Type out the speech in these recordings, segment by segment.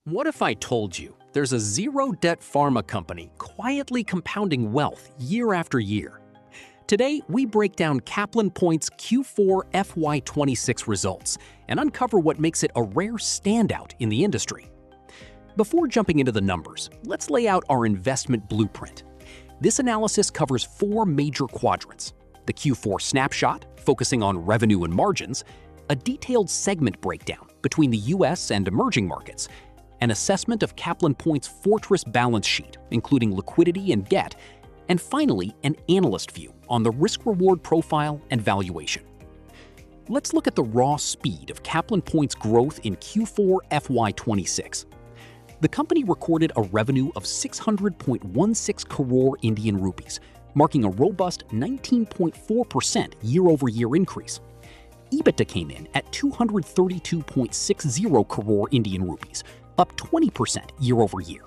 What if I told you there's a zero-debt pharma company quietly compounding wealth year after year? Today, we break down Caplin Point's Q4 FY26 results and uncover what makes it a rare standout in the industry. Before jumping into the numbers, let's lay out our investment blueprint. This analysis covers four major quadrants: the Q4 snapshot, focusing on revenue and margins, a detailed segment breakdown between the US and emerging markets, an assessment of Caplin Point's fortress balance sheet, including liquidity and debt, and finally, an analyst view on the risk-reward profile and valuation. Let's look at the raw speed of Caplin Point's growth in Q4 FY26. The company recorded a revenue of 600.16 crore Indian rupees, marking a robust 19.4% year-over-year increase. EBITDA came in at 232.60 crore Indian rupees, up 20% year-over-year.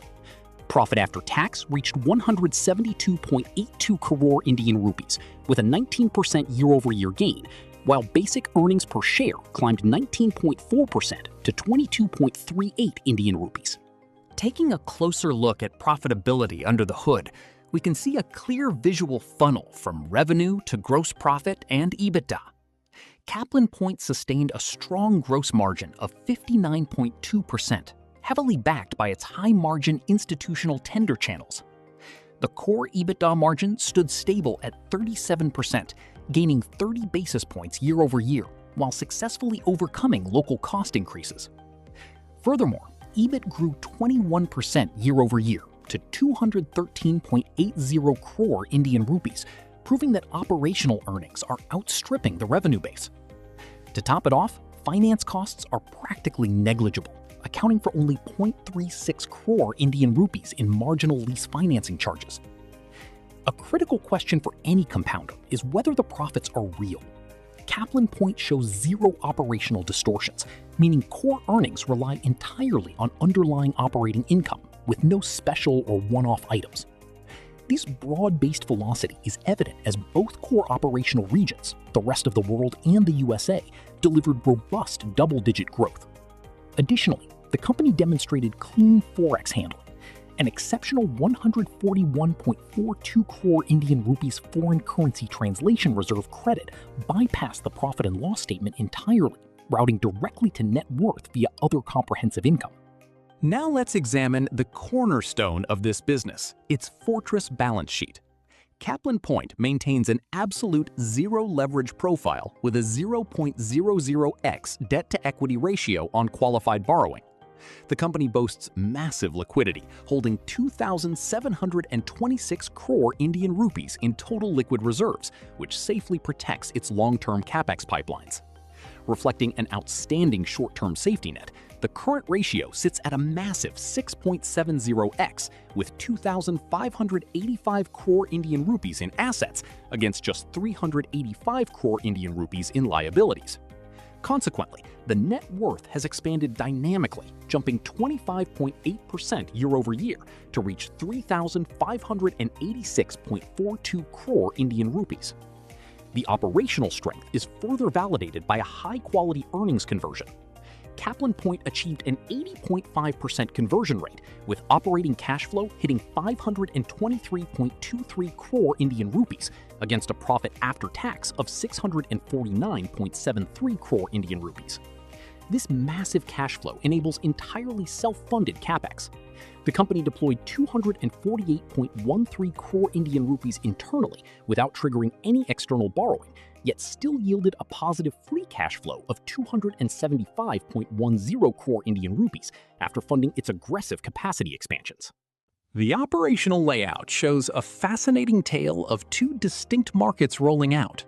Profit after tax reached 172.82 crore Indian rupees, with a 19% year-over-year gain, while basic earnings per share climbed 19.4% to 22.38 Indian rupees. Taking a closer look at profitability under the hood, we can see a clear visual funnel from revenue to gross profit and EBITDA. Caplin Point sustained a strong gross margin of 59.2%, heavily backed by its high-margin institutional tender channels. The core EBITDA margin stood stable at 37%, gaining 30 basis points year-over-year, while successfully overcoming local cost increases. Furthermore, EBIT grew 21% year-over-year to 213.80 crore Indian rupees, proving that operational earnings are outstripping the revenue base. To top it off, finance costs are practically negligible, accounting for only 0.36 crore Indian rupees in marginal lease financing charges. A critical question for any compounder is whether the profits are real. Caplin Point shows zero operational distortions, meaning core earnings rely entirely on underlying operating income, with no special or one-off items. This broad-based velocity is evident as both core operational regions, the rest of the world and the USA, delivered robust double-digit growth. Additionally, the company demonstrated clean forex handling. An exceptional 141.42 crore Indian rupees foreign currency translation reserve credit bypassed the profit and loss statement entirely, routing directly to net worth via other comprehensive income. Now let's examine the cornerstone of this business, its fortress balance sheet. Caplin Point maintains an absolute zero leverage profile with a 0.00x debt-to-equity ratio on qualified borrowing. The company boasts massive liquidity, holding 2,726 crore Indian rupees in total liquid reserves, which safely protects its long-term capex pipelines. Reflecting an outstanding short-term safety net, the current ratio sits at a massive 6.70x, with 2,585 crore Indian rupees in assets against just 385 crore Indian rupees in liabilities. Consequently, the net worth has expanded dynamically, jumping 25.8% year-over-year to reach 3,586.42 crore Indian rupees. The operational strength is further validated by a high-quality earnings conversion. Caplin Point achieved an 80.5% conversion rate, with operating cash flow hitting 523.23 crore Indian rupees against a profit after tax of 649.73 crore Indian rupees. This massive cash flow enables entirely self-funded capex. The company deployed 248.13 crore Indian rupees internally without triggering any external borrowing, yet still yielded a positive free cash flow of 275.10 crore Indian rupees after funding its aggressive capacity expansions. The operational layout shows a fascinating tale of two distinct markets rolling out.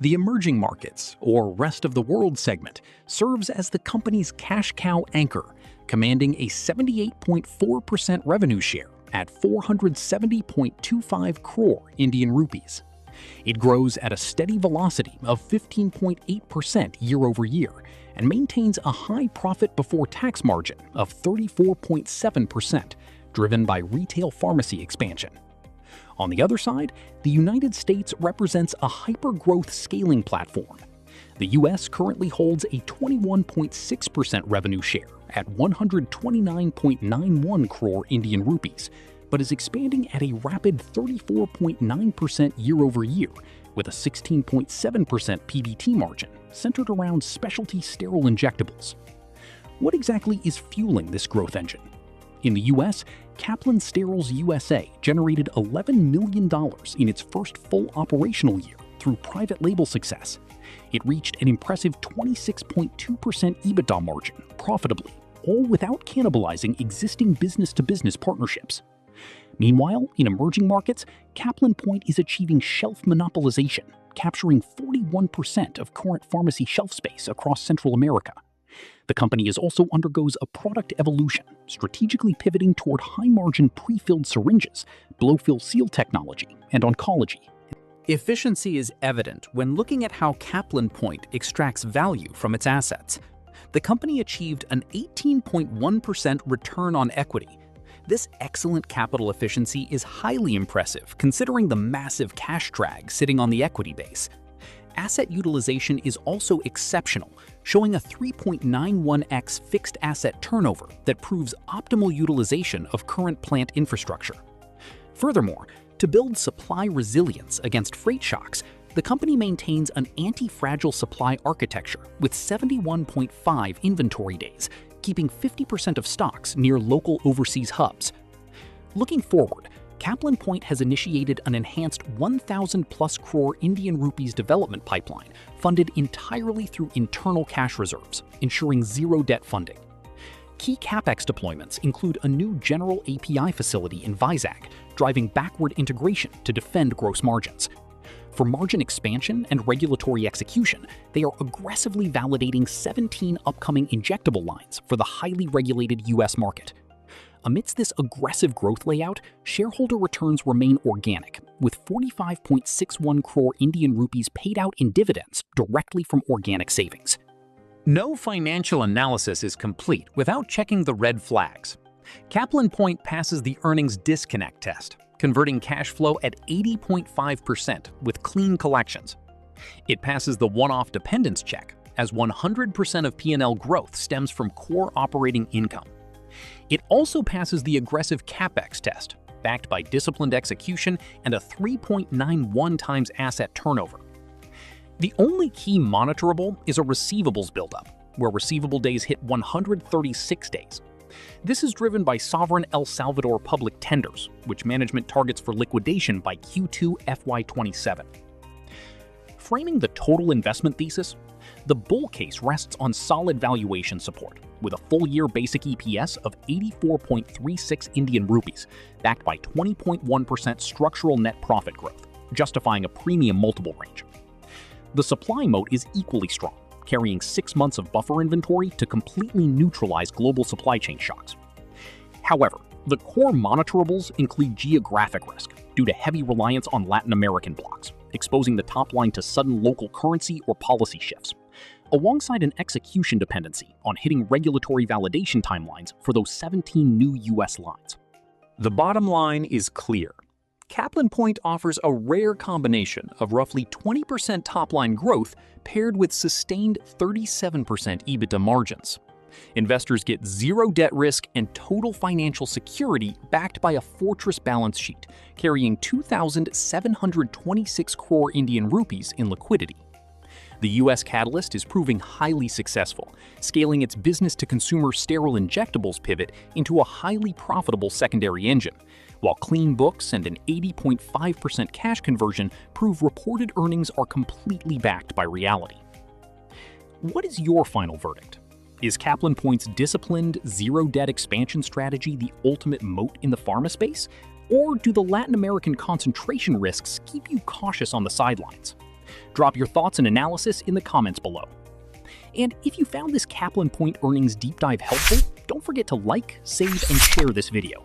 The emerging markets, or rest of the world segment, serves as the company's cash cow anchor, commanding a 78.4% revenue share at 470.25 crore Indian rupees. It grows at a steady velocity of 15.8% year-over-year and maintains a high profit before tax margin of 34.7%, driven by retail pharmacy expansion. On the other side, the United States represents a hyper-growth scaling platform. The US currently holds a 21.6% revenue share at 129.91 crore Indian rupees, but is expanding at a rapid 34.9% year-over-year, with a 16.7% PBT margin centered around specialty sterile injectables. What exactly is fueling this growth engine? In the US, Caplin Steriles USA generated $11 million in its first full operational year through private label success. It reached an impressive 26.2% EBITDA margin profitably, all without cannibalizing existing business-to-business partnerships. Meanwhile, in emerging markets, Caplin Point is achieving shelf monopolization, capturing 41% of current pharmacy shelf space across Central America. The company also undergoes a product evolution, strategically pivoting toward high-margin pre-filled syringes, blow-fill seal technology, and oncology. Efficiency is evident when looking at how Caplin Point extracts value from its assets. The company achieved an 18.1% return on equity. This excellent capital efficiency is highly impressive considering the massive cash drag sitting on the equity base. Asset utilization is also exceptional, showing a 3.91x fixed asset turnover that proves optimal utilization of current plant infrastructure. Furthermore, to build supply resilience against freight shocks, the company maintains an anti-fragile supply architecture with 71.5 inventory days, keeping 50% of stocks near local overseas hubs. Looking forward, Caplin Point has initiated an enhanced 1,000+ crore Indian rupees development pipeline funded entirely through internal cash reserves, ensuring zero debt funding. Key capex deployments include a new general API facility in Vizag, driving backward integration to defend gross margins. For margin expansion and regulatory execution, they are aggressively validating 17 upcoming injectable lines for the highly regulated US market. Amidst this aggressive growth layout, shareholder returns remain organic, with 45.61 crore Indian rupees paid out in dividends directly from organic savings. No financial analysis is complete without checking the red flags. Caplin Point passes the earnings disconnect test, converting cash flow at 80.5% with clean collections. It passes the one-off dependence check, as 100% of P&L growth stems from core operating income. It also passes the aggressive capex test, backed by disciplined execution and a 3.91 times asset turnover. The only key monitorable is a receivables buildup, where receivable days hit 136 days. This is driven by sovereign El Salvador public tenders, which management targets for liquidation by Q2 FY27. Framing the total investment thesis, the bull case rests on solid valuation support, with a full-year basic EPS of 84.36 Indian rupees, backed by 20.1% structural net profit growth, justifying a premium multiple range. The supply moat is equally strong, carrying 6 months of buffer inventory to completely neutralize global supply chain shocks. However, the core monitorables include geographic risk due to heavy reliance on Latin American blocks, exposing the top line to sudden local currency or policy shifts, alongside an execution dependency on hitting regulatory validation timelines for those 17 new US lines. The bottom line is clear. Caplin Point offers a rare combination of roughly 20% top-line growth paired with sustained 37% EBITDA margins. Investors get zero debt risk and total financial security backed by a fortress balance sheet, carrying 2,726 crore Indian rupees in liquidity. The US Catalyst is proving highly successful, scaling its business-to-consumer sterile injectables pivot into a highly profitable secondary engine, while clean books and an 80.5% cash conversion prove reported earnings are completely backed by reality. What is your final verdict? Is Caplin Point's disciplined, zero-debt expansion strategy the ultimate moat in the pharma space? Or do the Latin American concentration risks keep you cautious on the sidelines? Drop your thoughts and analysis in the comments below. And if you found this Caplin Point earnings deep dive helpful, don't forget to like, save, and share this video.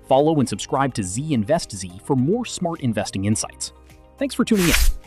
Follow and subscribe to ZinvestZ for more smart investing insights. Thanks for tuning in.